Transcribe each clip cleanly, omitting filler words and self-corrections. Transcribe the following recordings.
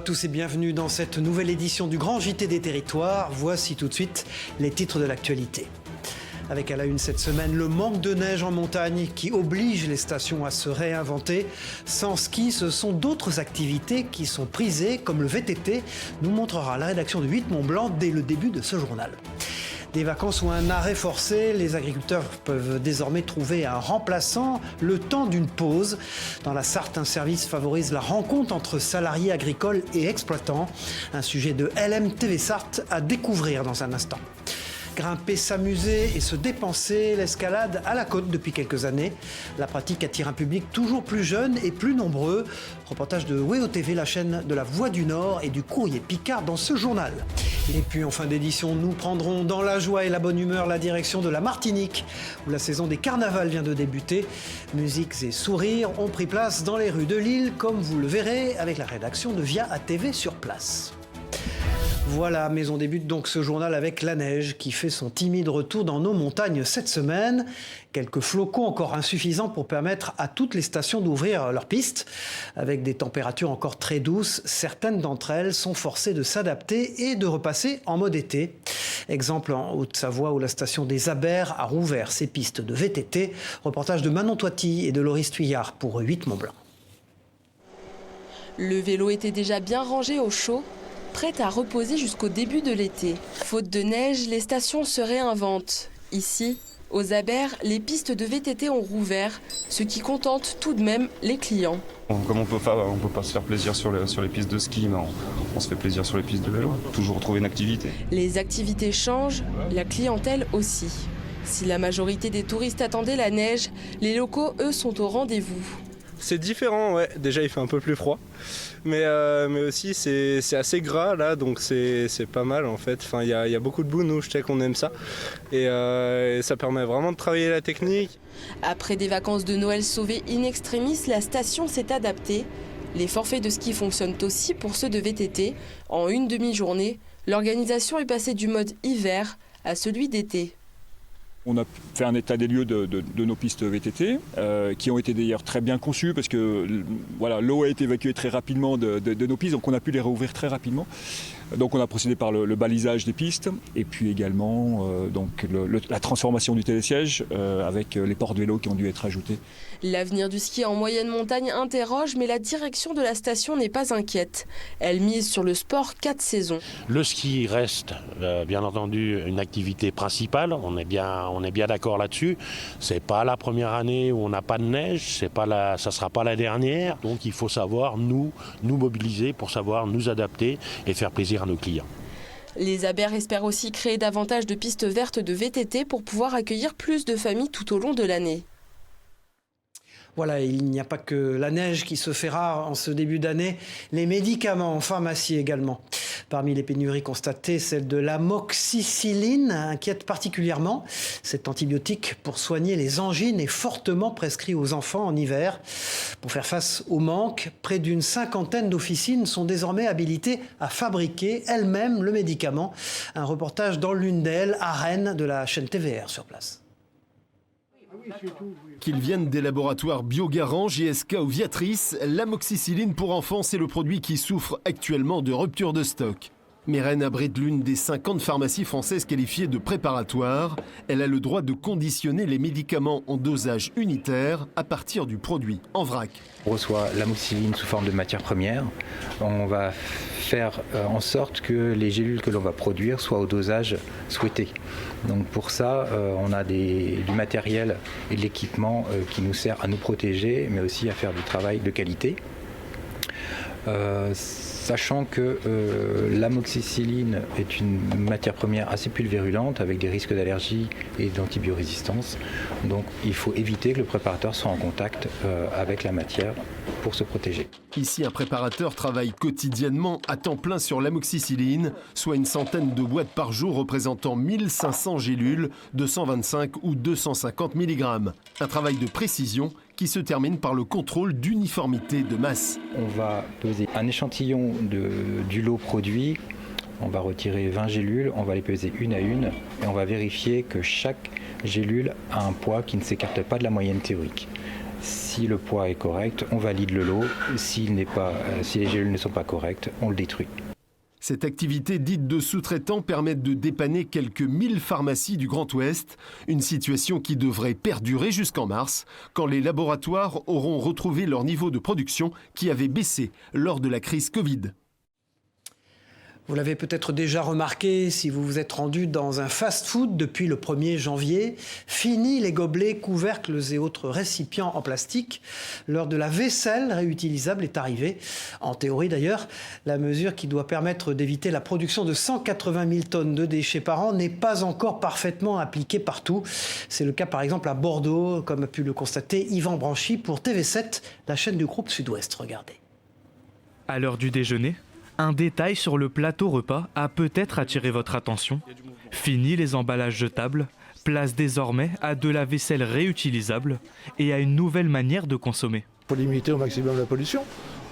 à tous et bienvenue dans cette nouvelle édition du Grand JT des Territoires. Voici tout de suite les titres de l'actualité. Avec à la une cette semaine, le manque de neige en montagne qui oblige les stations à se réinventer. Sans ski, ce sont d'autres activités qui sont prisées, comme le VTT, nous montrera la rédaction de 8 Mont-Blanc dès le début de ce journal. Des vacances ou un arrêt forcé, les agriculteurs peuvent désormais trouver un remplaçant le temps d'une pause. Dans la Sarthe, un service favorise la rencontre entre salariés agricoles et exploitants. Un sujet de LM TV Sarthe à découvrir dans un instant. Grimper, s'amuser et se dépenser, l'escalade à la côte depuis quelques années. La pratique attire un public toujours plus jeune et plus nombreux. Reportage de WEO TV, la chaîne de la Voix du Nord et du Courrier Picard dans ce journal. Et puis en fin d'édition, nous prendrons dans la joie et la bonne humeur la direction de la Martinique, où la saison des carnavals vient de débuter. Musiques et sourires ont pris place dans les rues de l'île, comme vous le verrez avec la rédaction de Via ATV sur place. Voilà, mais on débute donc ce journal avec la neige qui fait son timide retour dans nos montagnes cette semaine. Quelques flocons encore insuffisants pour permettre à toutes les stations d'ouvrir leurs pistes. Avec des températures encore très douces, certaines d'entre elles sont forcées de s'adapter et de repasser en mode été. Exemple en Haute-Savoie où la station des Abers a rouvert ses pistes de VTT. Reportage de Manon Toiti et de Loris Tuyard pour 8 Mont-Blanc. Le vélo était déjà bien rangé au chaud, prête à reposer jusqu'au début de l'été. Faute de neige, les stations se réinventent. Ici, aux Abers, les pistes de VTT ont rouvert, ce qui contente tout de même les clients. Comme on peut pas se faire plaisir sur les pistes de ski, mais on se fait plaisir sur les pistes de vélo. Toujours trouver une activité. Les activités changent, la clientèle aussi. Si la majorité des touristes attendaient la neige, les locaux, eux, sont au rendez-vous. C'est différent, ouais. Déjà, il fait un peu plus froid. Mais aussi, c'est assez gras, là, donc c'est pas mal, en fait. Enfin, il y a beaucoup de boue, nous, je sais qu'on aime ça. Et ça permet vraiment de travailler la technique. Après des vacances de Noël sauvées in extremis, la station s'est adaptée. Les forfaits de ski fonctionnent aussi pour ceux de VTT. En une demi-journée, l'organisation est passée du mode hiver à celui d'été. On a fait un état des lieux de nos pistes VTT, qui ont été d'ailleurs très bien conçues parce que voilà, l'eau a été évacuée très rapidement de nos pistes, donc on a pu les rouvrir très rapidement. Donc on a procédé par le balisage des pistes et puis également la transformation du télésiège avec les portes-vélos qui ont dû être ajoutés. L'avenir du ski en moyenne montagne interroge, mais la direction de la station n'est pas inquiète. Elle mise sur le sport 4 saisons. Le ski reste bien entendu une activité principale, on est bien d'accord là-dessus. C'est pas la première année où on n'a pas de neige, ça sera pas la dernière. Donc il faut savoir nous mobiliser pour savoir nous adapter et faire plaisir à nos clients. Les Abers espèrent aussi créer davantage de pistes vertes de VTT pour pouvoir accueillir plus de familles tout au long de l'année. Voilà, il n'y a pas que la neige qui se fait rare en ce début d'année, les médicaments en pharmacie également. Parmi les pénuries constatées, celle de l'amoxicilline inquiète particulièrement. Cet antibiotique pour soigner les angines est fortement prescrit aux enfants en hiver. Pour faire face au manque, près d'une 50aine d'officines sont désormais habilitées à fabriquer elles-mêmes le médicament. Un reportage dans l'une d'elles, à Rennes, de la chaîne TVR sur place. Qu'ils viennent des laboratoires Biogarant, GSK ou Viatris, l'amoxicilline pour enfants, c'est le produit qui souffre actuellement de rupture de stock. Mais Rennes abrite l'une des 50 pharmacies françaises qualifiées de préparatoires. Elle a le droit de conditionner les médicaments en dosage unitaire à partir du produit en vrac. On reçoit l'amoxicilline sous forme de matière première. On va faire en sorte que les gélules que l'on va produire soient au dosage souhaité. Donc pour ça, on a du matériel et de l'équipement qui nous sert à nous protéger, mais aussi à faire du travail de qualité. Sachant que l'amoxicilline est une matière première assez pulvérulente avec des risques d'allergie et d'antibiorésistance. Donc il faut éviter que le préparateur soit en contact avec la matière pour se protéger. Ici, un préparateur travaille quotidiennement à temps plein sur l'amoxicilline, soit une centaine de boîtes par jour représentant 1500 gélules de 125 ou 250 mg. Un travail de précision qui se termine par le contrôle d'uniformité de masse. On va peser un échantillon du lot produit, on va retirer 20 gélules, on va les peser une à une et on va vérifier que chaque gélule a un poids qui ne s'écarte pas de la moyenne théorique. Si le poids est correct, on valide le lot. Si les gélules ne sont pas correctes, on le détruit. Cette activité dite de sous-traitant permet de dépanner quelques 1000 pharmacies du Grand Ouest, une situation qui devrait perdurer jusqu'en mars, quand les laboratoires auront retrouvé leur niveau de production qui avait baissé lors de la crise Covid. Vous l'avez peut-être déjà remarqué si vous vous êtes rendu dans un fast-food depuis le 1er janvier. Fini les gobelets, couvercles et autres récipients en plastique. L'heure de la vaisselle réutilisable est arrivée. En théorie d'ailleurs, la mesure qui doit permettre d'éviter la production de 180 000 tonnes de déchets par an n'est pas encore parfaitement appliquée partout. C'est le cas par exemple à Bordeaux, comme a pu le constater Yvan Branchy pour TV7, la chaîne du groupe Sud-Ouest. Regardez. À l'heure du déjeuner, un détail sur le plateau repas a peut-être attiré votre attention. Fini les emballages jetables, place désormais à de la vaisselle réutilisable et à une nouvelle manière de consommer. Il faut limiter au maximum la pollution.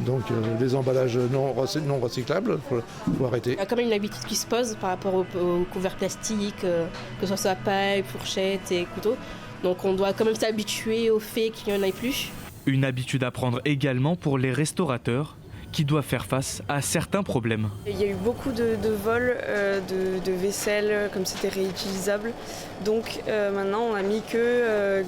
Donc les emballages non recyclables, il faut arrêter. Il y a quand même une habitude qui se pose par rapport aux couverts plastiques, que ce soit paille, fourchette et couteau. Donc on doit quand même s'habituer au fait qu'il n'y en ait plus. Une habitude à prendre également pour les restaurateurs, qui doivent faire face à certains problèmes. Il y a eu beaucoup de vols de vaisselle, comme c'était réutilisable. Donc maintenant, on n'a mis que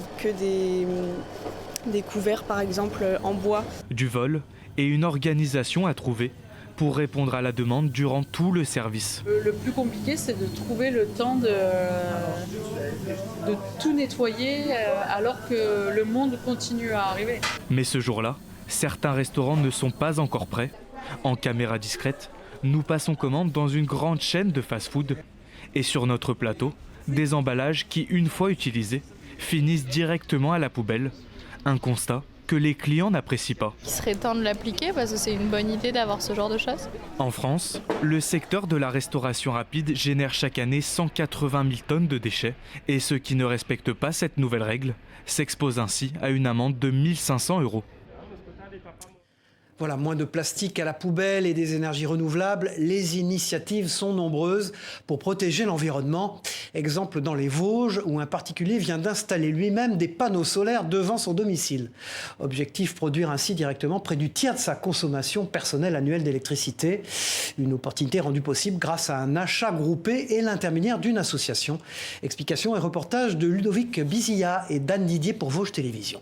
des couverts, par exemple, en bois. Du vol et une organisation à trouver pour répondre à la demande durant tout le service. Le plus compliqué, c'est de trouver le temps de tout nettoyer alors que le monde continue à arriver. Mais ce jour-là, certains restaurants ne sont pas encore prêts. En caméra discrète, nous passons commande dans une grande chaîne de fast-food. Et sur notre plateau, des emballages qui, une fois utilisés, finissent directement à la poubelle. Un constat que les clients n'apprécient pas. Il serait temps de l'appliquer parce que c'est une bonne idée d'avoir ce genre de choses. En France, le secteur de la restauration rapide génère chaque année 180 000 tonnes de déchets. Et ceux qui ne respectent pas cette nouvelle règle s'exposent ainsi à une amende de 1 500 €. Voilà, moins de plastique à la poubelle et des énergies renouvelables. Les initiatives sont nombreuses pour protéger l'environnement. Exemple dans les Vosges, où un particulier vient d'installer lui-même des panneaux solaires devant son domicile. Objectif, produire ainsi directement près du tiers de sa consommation personnelle annuelle d'électricité. Une opportunité rendue possible grâce à un achat groupé et l'intermédiaire d'une association. Explication et reportage de Ludovic Bizilla et Dan Didier pour Vosges Télévisions.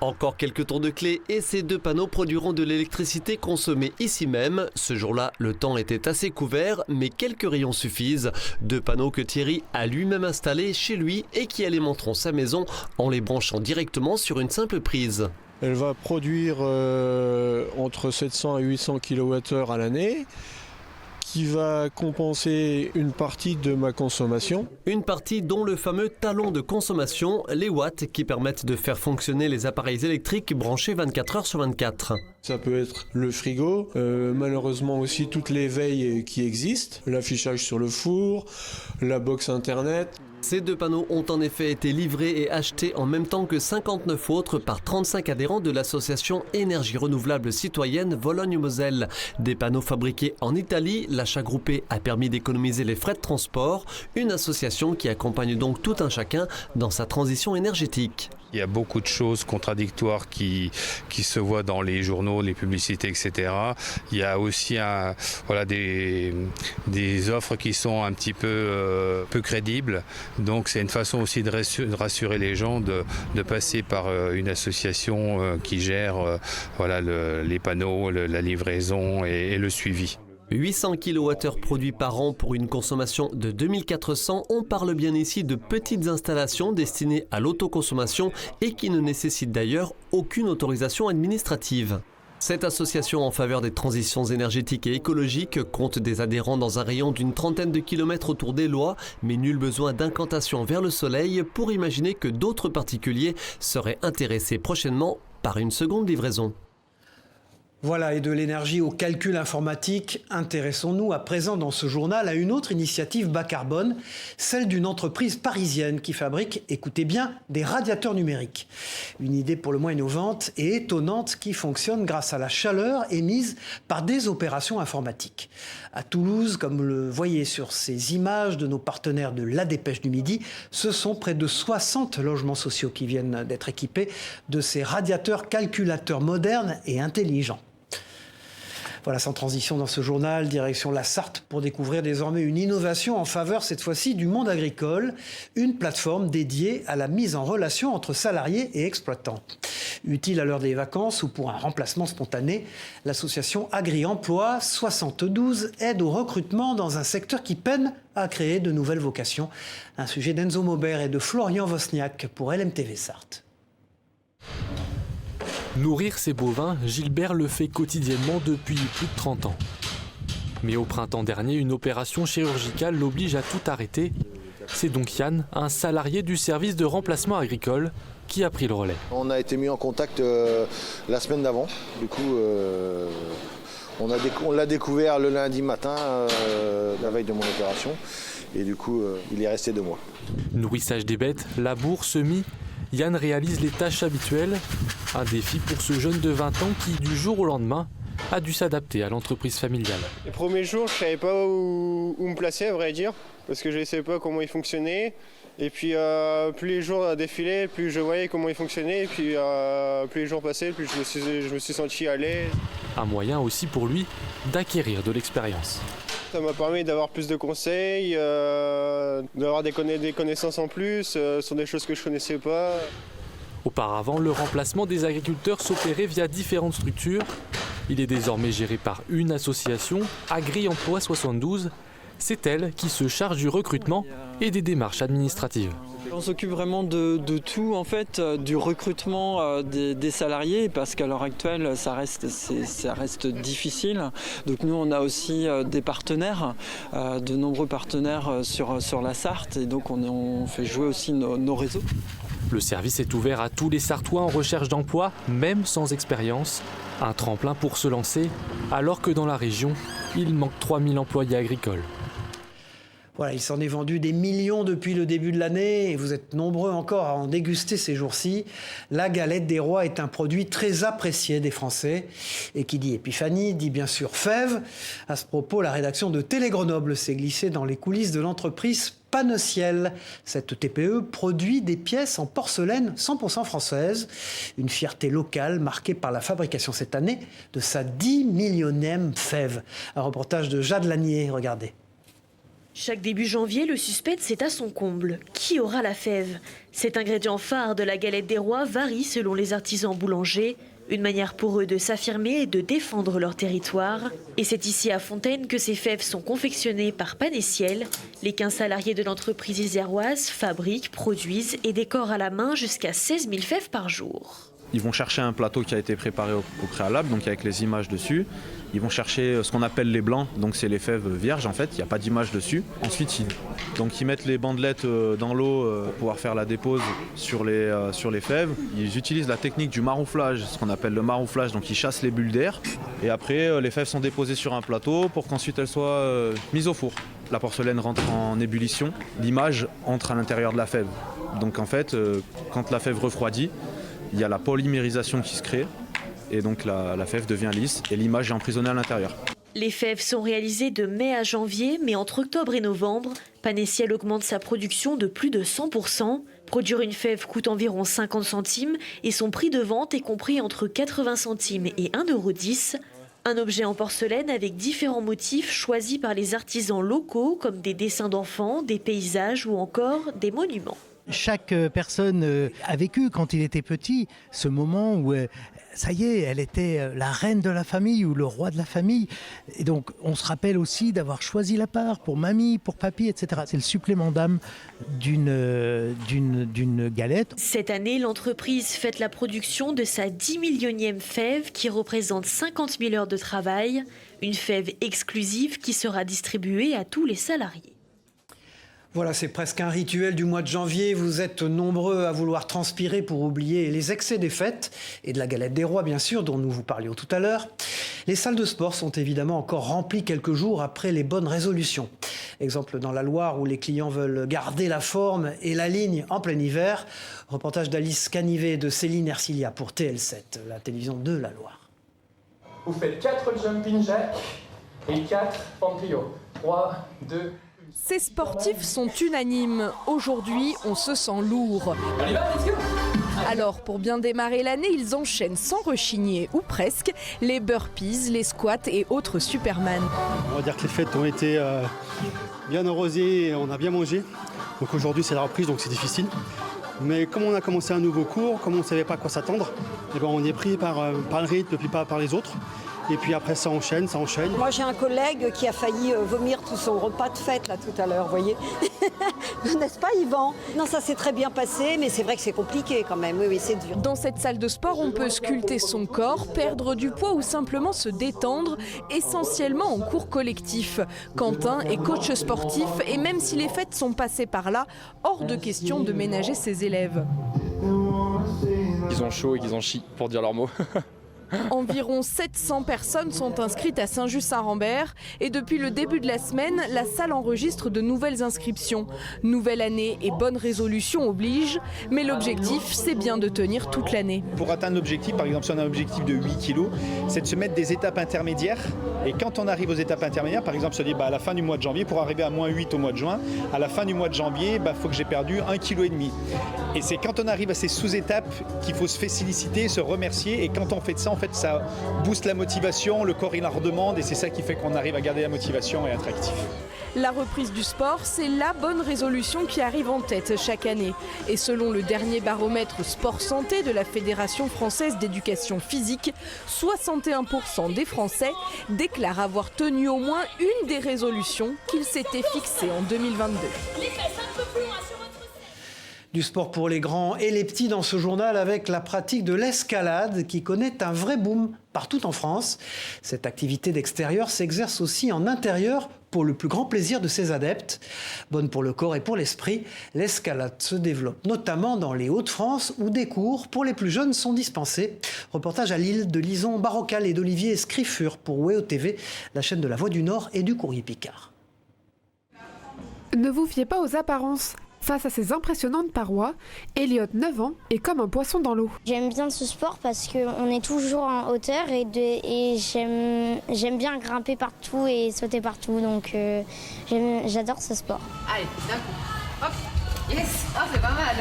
Encore quelques tours de clé et ces deux panneaux produiront de l'électricité consommée ici même. Ce jour-là, le temps était assez couvert, mais quelques rayons suffisent. Deux panneaux que Thierry a lui-même installés chez lui et qui alimenteront sa maison en les branchant directement sur une simple prise. Elle va produire entre 700 et 800 kWh à l'année, qui va compenser une partie de ma consommation. Une partie dont le fameux talon de consommation, les watts qui permettent de faire fonctionner les appareils électriques branchés 24 heures sur 24. Ça peut être le frigo, malheureusement aussi toutes les veilles qui existent, l'affichage sur le four, la box internet. Ces deux panneaux ont en effet été livrés et achetés en même temps que 59 autres par 35 adhérents de l'association Énergie Renouvelable Citoyenne Vologne-Moselle. Des panneaux fabriqués en Italie, l'achat groupé a permis d'économiser les frais de transport. Une association qui accompagne donc tout un chacun dans sa transition énergétique. Il y a beaucoup de choses contradictoires qui se voient dans les journaux, les publicités, etc. Il y a aussi des offres qui sont un petit peu crédibles. Donc c'est une façon aussi de rassurer les gens, de passer par une association qui gère les panneaux, la livraison et le suivi. 800 kWh produits par an pour une consommation de 2400. On parle bien ici de petites installations destinées à l'autoconsommation et qui ne nécessitent d'ailleurs aucune autorisation administrative. Cette association en faveur des transitions énergétiques et écologiques compte des adhérents dans un rayon d'une trentaine de kilomètres autour des Lois, mais nul besoin d'incantation vers le soleil pour imaginer que d'autres particuliers seraient intéressés prochainement par une seconde livraison. Voilà, et de l'énergie au calcul informatique, intéressons-nous à présent dans ce journal à une autre initiative bas carbone, celle d'une entreprise parisienne qui fabrique, écoutez bien, des radiateurs numériques. Une idée pour le moins innovante et étonnante qui fonctionne grâce à la chaleur émise par des opérations informatiques. À Toulouse, comme vous le voyez sur ces images de nos partenaires de La Dépêche du Midi, ce sont près de 60 logements sociaux qui viennent d'être équipés de ces radiateurs calculateurs modernes et intelligents. Voilà, sans transition dans ce journal, direction la Sarthe pour découvrir désormais une innovation en faveur, cette fois-ci, du monde agricole. Une plateforme dédiée à la mise en relation entre salariés et exploitants. Utile à l'heure des vacances ou pour un remplacement spontané, l'association Agri-Emploi 72 aide au recrutement dans un secteur qui peine à créer de nouvelles vocations. Un sujet d'Enzo Maubert et de Florian Wozniak pour LMTV Sarthe. Nourrir ses bovins, Gilbert le fait quotidiennement depuis plus de 30 ans. Mais au printemps dernier, une opération chirurgicale l'oblige à tout arrêter. C'est donc Yann, un salarié du service de remplacement agricole, qui a pris le relais. On a été mis en contact la semaine d'avant. Du coup, on l'a découvert le lundi matin, la veille de mon opération. Et du coup, il est resté 2 mois. Nourrissage des bêtes, labour, semis, Yann réalise les tâches habituelles. Un défi pour ce jeune de 20 ans qui, du jour au lendemain, a dû s'adapter à l'entreprise familiale. Les premiers jours, je ne savais pas où me placer, à vrai dire, parce que je ne savais pas comment il fonctionnait. Et puis, plus les jours défilaient, plus je voyais comment il fonctionnait. Et puis, plus les jours passaient, plus je me suis senti à l'aise. Un moyen aussi pour lui d'acquérir de l'expérience. Ça m'a permis d'avoir plus de conseils, d'avoir des connaissances en plus sur des choses que je ne connaissais pas. Auparavant, le remplacement des agriculteurs s'opérait via différentes structures. Il est désormais géré par une association, Agri-Emploi 72. C'est elle qui se charge du recrutement et des démarches administratives. On s'occupe vraiment de tout, en fait, du recrutement des salariés, parce qu'à l'heure actuelle, ça reste difficile. Donc nous, on a aussi des partenaires, de nombreux partenaires sur la Sarthe, et donc on fait jouer aussi nos réseaux. Le service est ouvert à tous les Sartois en recherche d'emploi, même sans expérience. Un tremplin pour se lancer, alors que dans la région, il manque 3000 employés agricoles. Voilà, il s'en est vendu des millions depuis le début de l'année et vous êtes nombreux encore à en déguster ces jours-ci. La galette des rois est un produit très apprécié des Français. Et qui dit épiphanie dit bien sûr fève. À ce propos, la rédaction de Télé Grenoble s'est glissée dans les coulisses de l'entreprise Panociel. Cette TPE produit des pièces en porcelaine 100% française. Une fierté locale marquée par la fabrication cette année de sa 10 millionième fève. Un reportage de Jade Lanier, regardez. Chaque début janvier, le suspense est à son comble. Qui aura la fève? Cet ingrédient phare de la galette des rois varie selon les artisans boulangers. Une manière pour eux de s'affirmer et de défendre leur territoire. Et c'est ici à Fontaine que ces fèves sont confectionnées par Panociel. Les 15 salariés de l'entreprise iséroise fabriquent, produisent et décorent à la main jusqu'à 16 000 fèves par jour. Ils vont chercher un plateau qui a été préparé au préalable, donc avec les images dessus. Ils vont chercher ce qu'on appelle les blancs, donc c'est les fèves vierges en fait, il n'y a pas d'image dessus. Ensuite, ils mettent les bandelettes dans l'eau pour pouvoir faire la dépose sur les fèves. Ils utilisent la technique du marouflage, ce qu'on appelle le marouflage, donc ils chassent les bulles d'air. Et après, les fèves sont déposées sur un plateau pour qu'ensuite elles soient mises au four. La porcelaine rentre en ébullition, l'image entre à l'intérieur de la fève. Donc en fait, quand la fève refroidit, il y a la polymérisation qui se crée et donc la fève devient lisse et l'image est emprisonnée à l'intérieur. Les fèves sont réalisées de mai à janvier, mais entre octobre et novembre, Panociel augmente sa production de plus de 100%. Produire une fève coûte environ 50 centimes et son prix de vente est compris entre 80 centimes et 1,10 €. Un objet en porcelaine avec différents motifs choisis par les artisans locaux comme des dessins d'enfants, des paysages ou encore des monuments. Chaque personne a vécu quand il était petit ce moment où ça y est, elle était la reine de la famille ou le roi de la famille. Et donc on se rappelle aussi d'avoir choisi la part pour mamie, pour papy, etc. C'est le supplément d'âme d'une galette. Cette année, l'entreprise fête la production de sa 10 millionième fève qui représente 50 000 heures de travail. Une fève exclusive qui sera distribuée à tous les salariés. Voilà, c'est presque un rituel du mois de janvier. Vous êtes nombreux à vouloir transpirer pour oublier les excès des fêtes et de la galette des rois, bien sûr, dont nous vous parlions tout à l'heure. Les salles de sport sont évidemment encore remplies quelques jours après les bonnes résolutions. Exemple dans la Loire où les clients veulent garder la forme et la ligne en plein hiver. Reportage d'Alice Canivet et de Céline Ercilia pour TL7, la télévision de la Loire. Vous faites 4 jumping jacks et 4 pantrio. 3, 2... Ces sportifs sont unanimes. Aujourd'hui, on se sent lourd. Allez, va, let's go! Alors, pour bien démarrer l'année, ils enchaînent sans rechigner, ou presque, les burpees, les squats et autres Superman. On va dire que les fêtes ont été bien arrosées et on a bien mangé. Donc aujourd'hui, c'est la reprise, donc c'est difficile. Mais comme on a commencé un nouveau cours, comme on ne savait pas à quoi s'attendre, eh ben on est pris par le rythme et puis par les autres. Et puis après, ça enchaîne, ça enchaîne. Moi, j'ai un collègue qui a failli vomir tout son repas de fête, là, tout à l'heure, vous voyez. N'est-ce pas, Yvan? Non, ça s'est très bien passé, mais c'est vrai que c'est compliqué quand même. Oui, c'est dur. Dans cette salle de sport, on peut sculpter son corps, perdre du poids ou simplement se détendre, essentiellement en cours collectif. Quentin est coach sportif et même si les fêtes sont passées par là, hors de question de ménager ses élèves. Ils ont chaud et qu'ils ont chi, pour dire leurs mots. Environ 700 personnes sont inscrites à Saint-Just-Saint-Rambert et depuis le début de la semaine, la salle enregistre de nouvelles inscriptions. Nouvelle année et bonne résolution oblige, mais l'objectif, c'est bien de tenir toute l'année. Pour atteindre l'objectif, par exemple si on a un objectif de 8 kg, c'est de se mettre des étapes intermédiaires et quand on arrive aux étapes intermédiaires, par exemple se dire à la fin du mois de janvier, pour arriver à moins 8 au mois de juin, à la fin du mois de janvier, faut que j'ai perdu 1,5 kg. Et c'est quand on arrive à ces sous-étapes qu'il faut se féliciter, se remercier et quand on fait ça, en fait, ça booste la motivation, le corps il en redemande et c'est ça qui fait qu'on arrive à garder la motivation et être actif. La reprise du sport, c'est la bonne résolution qui arrive en tête chaque année. Et selon le dernier baromètre Sport Santé de la Fédération française d'éducation physique, 61% des Français déclarent avoir tenu au moins une des résolutions qu'ils s'étaient fixées en 2022. Du sport pour les grands et les petits dans ce journal avec la pratique de l'escalade qui connaît un vrai boom partout en France. Cette activité d'extérieur s'exerce aussi en intérieur pour le plus grand plaisir de ses adeptes. Bonne pour le corps et pour l'esprit, l'escalade se développe notamment dans les Hauts-de-France où des cours pour les plus jeunes sont dispensés. Reportage à Lille de Lison Barrocal et d'Olivier Escrifur pour WEO TV, la chaîne de la Voix du Nord et du Courrier Picard. Ne vous fiez pas aux apparences. Face à ces impressionnantes parois, Elliot, 9 ans, est comme un poisson dans l'eau. J'aime bien ce sport parce qu'on est toujours en hauteur et j'aime bien grimper partout et sauter partout. Donc j'adore ce sport. Allez, d'un coup. Hop, yes, c'est pas mal.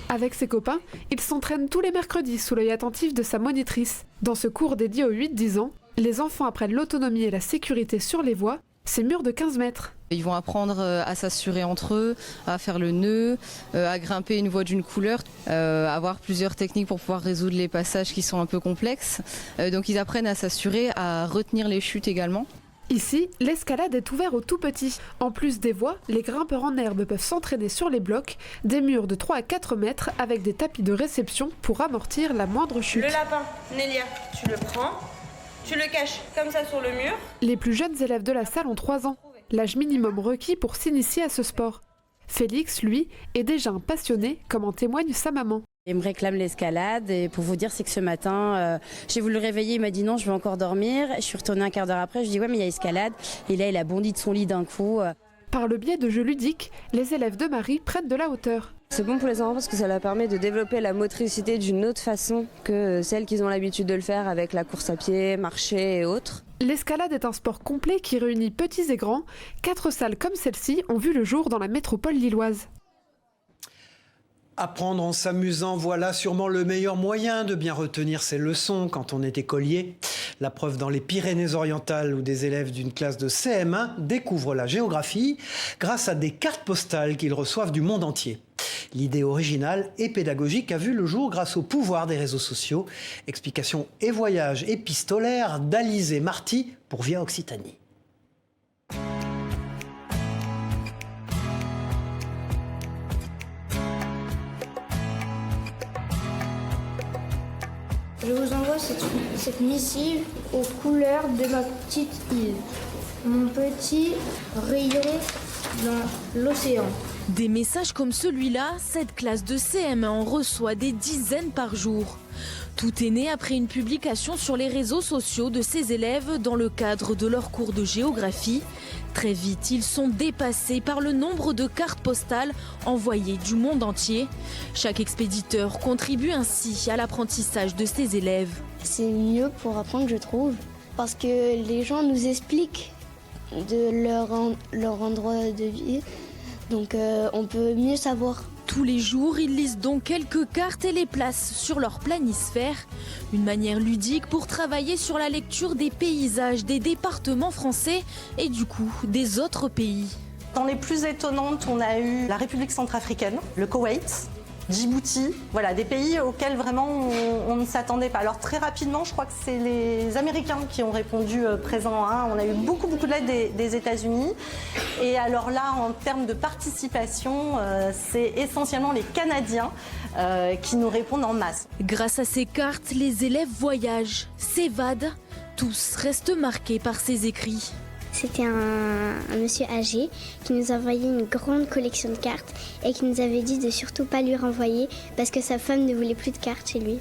Avec ses copains, il s'entraîne tous les mercredis sous l'œil attentif de sa monitrice. Dans ce cours dédié aux 8-10 ans, les enfants apprennent l'autonomie et la sécurité sur les voies. Ces murs de 15 mètres. Ils vont apprendre à s'assurer entre eux, à faire le nœud, à grimper une voie d'une couleur, avoir plusieurs techniques pour pouvoir résoudre les passages qui sont un peu complexes. Donc ils apprennent à s'assurer, à retenir les chutes également. Ici, l'escalade est ouverte aux tout petits. En plus des voies, les grimpeurs en herbe peuvent s'entraîner sur les blocs, des murs de 3 à 4 mètres avec des tapis de réception pour amortir la moindre chute. Le lapin, Nélia, tu le prends. Tu le caches comme ça sur le mur. Les plus jeunes élèves de la salle ont 3 ans, l'âge minimum requis pour s'initier à ce sport. Félix, lui, est déjà un passionné, comme en témoigne sa maman. Il me réclame l'escalade et pour vous dire, c'est que ce matin, j'ai voulu le réveiller, il m'a dit non, je vais encore dormir. Je suis retournée un quart d'heure après, je dis ouais, mais il y a escalade. Et là, il a bondi de son lit d'un coup. Par le biais de jeux ludiques, les élèves de Marie prennent de la hauteur. C'est bon pour les enfants parce que ça leur permet de développer la motricité d'une autre façon que celle qu'ils ont l'habitude de le faire avec la course à pied, marcher et autres. L'escalade est un sport complet qui réunit petits et grands. 4 salles comme celle-ci ont vu le jour dans la métropole lilloise. Apprendre en s'amusant, voilà sûrement le meilleur moyen de bien retenir ses leçons quand on est écolier. La preuve dans les Pyrénées-Orientales où des élèves d'une classe de CM1 découvrent la géographie grâce à des cartes postales qu'ils reçoivent du monde entier. L'idée originale et pédagogique a vu le jour grâce au pouvoir des réseaux sociaux. Explications et voyages épistolaires d'Alizé Marty pour Via Occitanie. Je vous envoie cette missive aux couleurs de ma petite île. Mon petit rayon dans l'océan. Des messages comme celui-là, cette classe de CM1 en reçoit des dizaines par jour. Tout est né après une publication sur les réseaux sociaux de ces élèves dans le cadre de leur cours de géographie. Très vite, ils sont dépassés par le nombre de cartes postales envoyées du monde entier. Chaque expéditeur contribue ainsi à l'apprentissage de ses élèves. C'est mieux pour apprendre, je trouve, parce que les gens nous expliquent de leur endroit de vie, donc on peut mieux savoir. Tous les jours, ils lisent donc quelques cartes et les placent sur leur planisphère. Une manière ludique pour travailler sur la lecture des paysages des départements français et du coup des autres pays. Dans les plus étonnantes, on a eu la République centrafricaine, le Koweït, Djibouti, voilà, des pays auxquels vraiment on ne s'attendait pas. Alors très rapidement, je crois que c'est les Américains qui ont répondu présent. On a eu beaucoup de l'aide des États-Unis. Et alors là, en termes de participation, c'est essentiellement les Canadiens qui nous répondent en masse. Grâce à ces cartes, les élèves voyagent, s'évadent. Tous restent marqués par ces écrits. C'était un monsieur âgé qui nous envoyait une grande collection de cartes et qui nous avait dit de surtout pas lui renvoyer parce que sa femme ne voulait plus de cartes chez lui.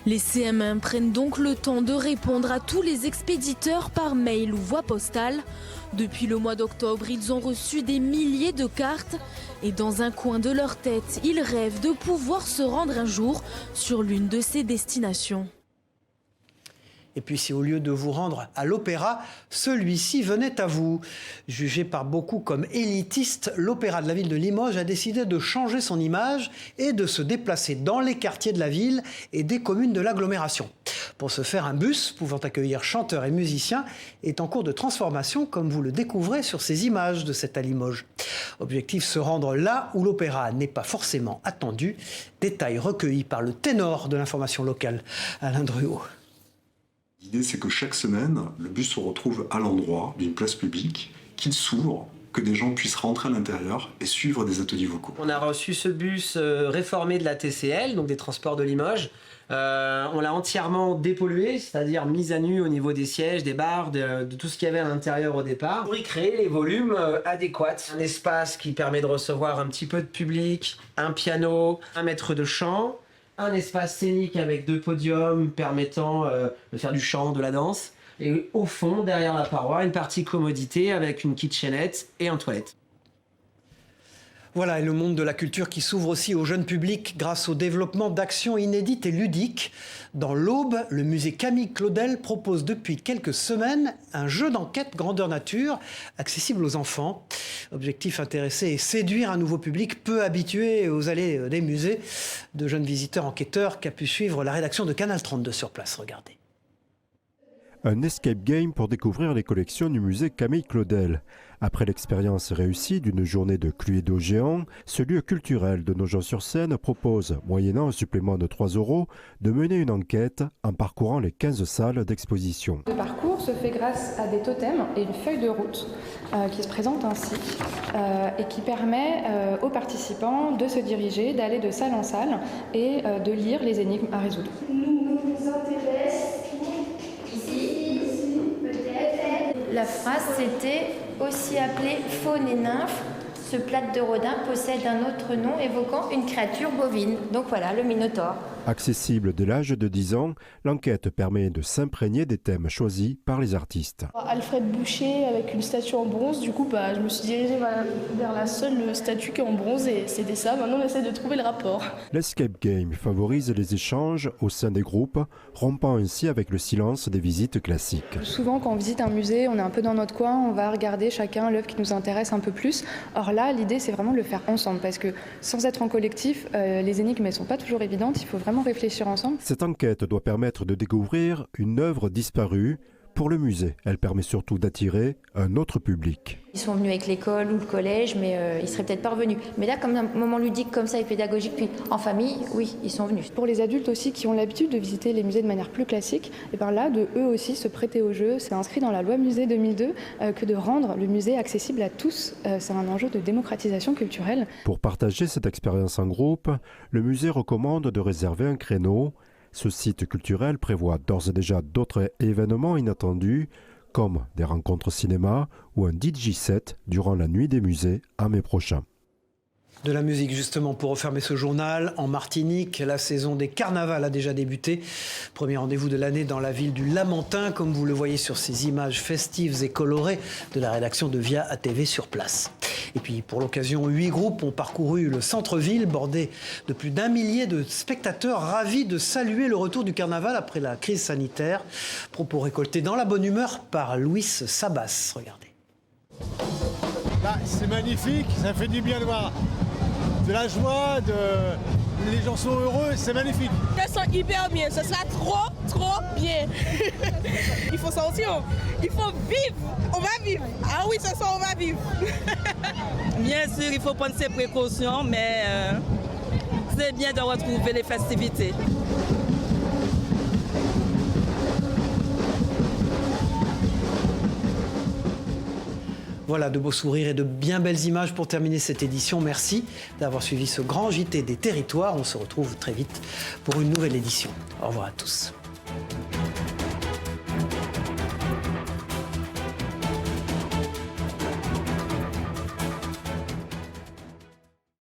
Les CM1 prennent donc le temps de répondre à tous les expéditeurs par mail ou voie postale. Depuis le mois d'octobre, ils ont reçu des milliers de cartes et dans un coin de leur tête, ils rêvent de pouvoir se rendre un jour sur l'une de ces destinations. Et puis si au lieu de vous rendre à l'opéra, celui-ci venait à vous. Jugé par beaucoup comme élitiste, l'opéra de la ville de Limoges a décidé de changer son image et de se déplacer dans les quartiers de la ville et des communes de l'agglomération. Pour ce faire, un bus pouvant accueillir chanteurs et musiciens est en cours de transformation, comme vous le découvrez sur ces images de cette à Limoges. Objectif, se rendre là où l'opéra n'est pas forcément attendu. Détails recueillis par le ténor de l'information locale, Alain Druot. L'idée, c'est que chaque semaine, le bus se retrouve à l'endroit d'une place publique, qu'il s'ouvre, que des gens puissent rentrer à l'intérieur et suivre des ateliers vocaux. On a reçu ce bus réformé de la TCL, donc des transports de Limoges. On l'a entièrement dépollué, c'est-à-dire mis à nu au niveau des sièges, des barres, de tout ce qu'il y avait à l'intérieur au départ, pour y créer les volumes adéquats. Un espace qui permet de recevoir un petit peu de public, un piano, un maître de chant, un espace scénique avec 2 podiums permettant de faire du chant, de la danse. Et au fond, derrière la paroi, une partie commodité avec une kitchenette et un toilette. Voilà, et le monde de la culture qui s'ouvre aussi au jeune public grâce au développement d'actions inédites et ludiques. Dans l'Aube, le musée Camille Claudel propose depuis quelques semaines un jeu d'enquête grandeur nature accessible aux enfants. Objectif, intéresser et séduire un nouveau public peu habitué aux allées des musées. De jeunes visiteurs enquêteurs qu'a pu suivre la rédaction de Canal 32 sur place. Regardez. Un escape game pour découvrir les collections du musée Camille Claudel. Après l'expérience réussie d'une journée de Cluedo géant, ce lieu culturel de Nogent-sur-Seine propose, moyennant un supplément de 3 €, de mener une enquête en parcourant les 15 salles d'exposition. Le parcours se fait grâce à des totems et une feuille de route qui se présente ainsi et qui permet aux participants de se diriger, d'aller de salle en salle et de lire les énigmes à résoudre. Nous intéresse la phrase, c'était aussi appelé faune et nymphe. Ce plat de Rodin possède un autre nom évoquant une créature bovine. Donc voilà, le Minotaure. Accessible dès l'âge de 10 ans, l'enquête permet de s'imprégner des thèmes choisis par les artistes. Alfred Boucher avec une statue en bronze, du coup je me suis dirigée vers la seule statue qui est en bronze et c'était ça. Maintenant on essaie de trouver le rapport. L'escape game favorise les échanges au sein des groupes, rompant ainsi avec le silence des visites classiques. Souvent quand on visite un musée, on est un peu dans notre coin, on va regarder chacun l'œuvre qui nous intéresse un peu plus. Or là, l'idée c'est vraiment de le faire ensemble parce que sans être en collectif, les énigmes ne sont pas toujours évidentes, il faut vraiment réfléchir ensemble. Cette enquête doit permettre de découvrir une œuvre disparue. Pour le musée, elle permet surtout d'attirer un autre public. Ils sont venus avec l'école ou le collège, mais ils seraient peut-être pas revenus. Mais là, comme un moment ludique comme ça et pédagogique, puis en famille, oui, ils sont venus. Pour les adultes aussi qui ont l'habitude de visiter les musées de manière plus classique, et bien là, de eux aussi se prêter au jeu. C'est inscrit dans la loi musée 2002 que de rendre le musée accessible à tous. C'est un enjeu de démocratisation culturelle. Pour partager cette expérience en groupe, le musée recommande de réserver un créneau. Ce site culturel prévoit d'ores et déjà d'autres événements inattendus, comme des rencontres cinéma ou un DJ set durant la nuit des musées en mai prochain. De la musique justement pour refermer ce journal. En Martinique, la saison des carnavals a déjà débuté. Premier rendez-vous de l'année dans la ville du Lamentin, comme vous le voyez sur ces images festives et colorées de la rédaction de Via ATV sur place. Et puis pour l'occasion, 8 groupes ont parcouru le centre-ville, bordé de plus d'1 millier de spectateurs ravis de saluer le retour du carnaval après la crise sanitaire. Propos récoltés dans la bonne humeur par Louis Sabas. Regardez. C'est magnifique, ça fait du bien de voir de la joie, les gens sont heureux, c'est magnifique. Je sens hyper bien, ce sera trop bien. Il faut sortir, il faut vivre, on va vivre. Ah oui, ce soir on va vivre. Bien sûr, il faut prendre ses précautions, mais c'est bien de retrouver les festivités. Voilà, de beaux sourires et de bien belles images pour terminer cette édition. Merci d'avoir suivi ce grand JT des territoires. On se retrouve très vite pour une nouvelle édition. Au revoir à tous.